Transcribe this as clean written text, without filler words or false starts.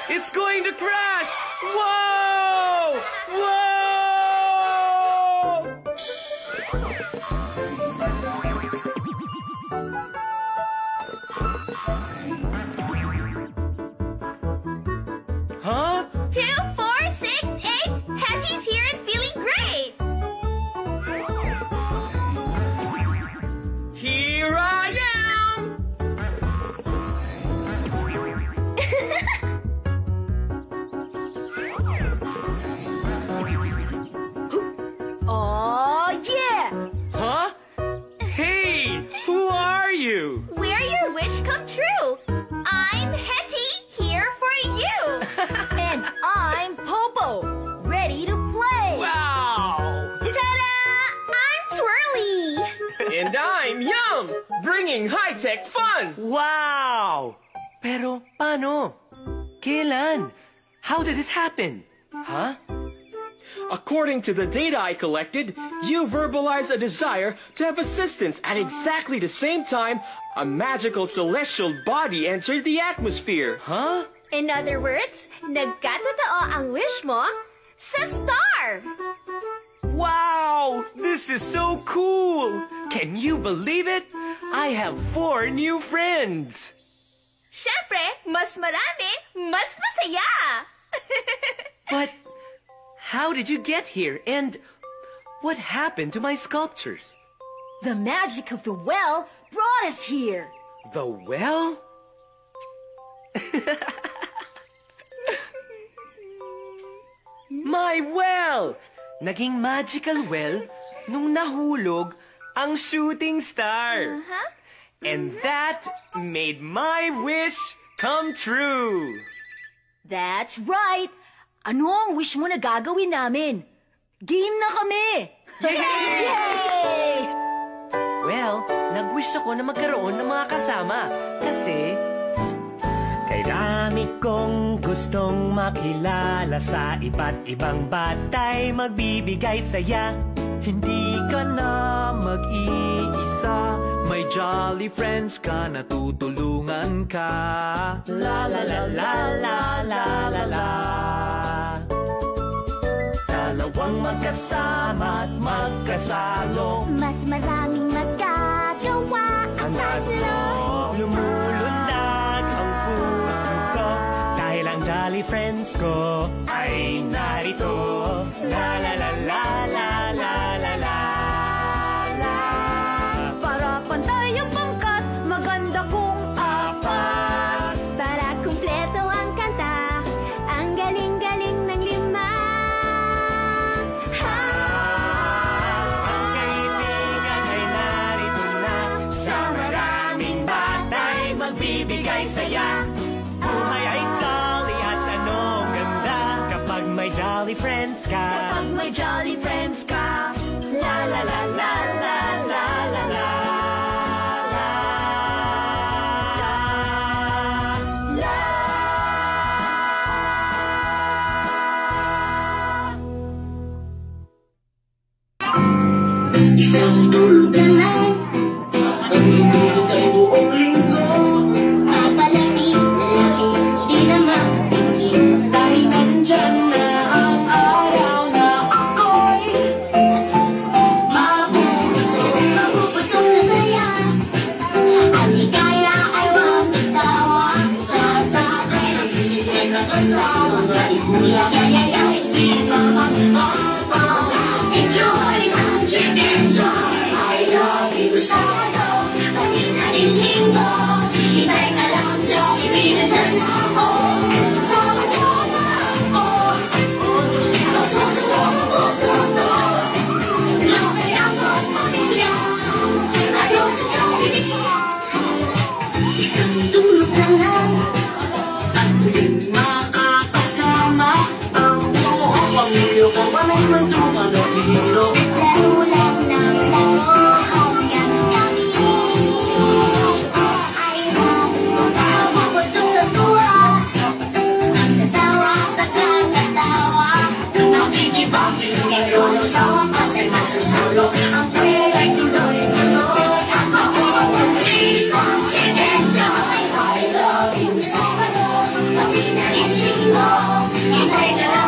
It's going to crash! Whoa! Whoa! Huh? 2, 4, 6, 8. Hetty's here and feeling great. Here I am! Oh, yeah! Huh? Hey! Who are you? We're your wish come true. I'm Hetty, here for you. And I'm Popo, ready to play. Wow! Ta-da! I'm Twirly. And I'm Yum! Bringing high-tech fun! Wow! Pero paano? Kailan? How did this happen? Huh? According to the data I collected, you verbalized a desire to have assistance at exactly the same time a magical celestial body entered the atmosphere. Huh? In other words, nagkatotoo ang wish mo sa star. Wow! This is so cool! Can you believe it? I have 4 new friends! Syempre, mas marami, mas masaya. But how did you get here? And what happened to my sculptures? The magic of the well brought us here. The well? My well! Naging magical well nung nahulog ang shooting star. And that made my wish come true. That's right. Ano ang wish mo na gagawin namin? Game na kami! Yay! Well, nag-wish ako na magkaroon ng mga kasama. Kasi kay dami kong gustong makilala sa iba't ibang batay magbibigay saya. Hindi ka na mag-iisa, may jolly friends ka na tutulungan ka. La la la la la la la la. Dalawang magkasama at magkasalo, Mas maraming magagawa ang tatlo. lumulundag ang puso ko dahil ang jolly friends ko ay narito. La la la la la la la la la. Para pantay ang pangkat, maganda kong apat. Para kumpleto ang kanta, ang galing-galing ng 5. Ang kaibigan ay narito na, sa maraming batay magbibigay saya. Buhay ay jolly at anong ganda kapag may jolly friends ka. Kapag may jolly friends ka, La la la la la la la la. Isang tulugan lang ang hinihintay ay buong linggo. papalamig, di naman tingin. Dahil nandyan na ang araw na ako'y mapupuso. nakasama nga ikulang. Si Mama, Papa, enjoy ang chicken joy. I love you, Sabado, pati na rin Linggo. Hintay ka lang, Jollibee, nandyan ako. Sabado na ako. Ang susunod ang puso to. Masaya ko't pamilya. Ayaw sa Jollibee. Isang tulog na lang. At tuwing makakasama ang buong pamilya ko. Panay man tumalahiro. Laro lang ng laro hanggang kami ay magsasawa. Busog sa tuwa, magsasawa sa kakatawa. Nakikibangin ngayon sa wakas ay masusulong. Ang pwedeng tuloy-tuloy at mabuong isang chicken joy. I love you, Sabado, pati na rin Linggo. Hintay ka lang.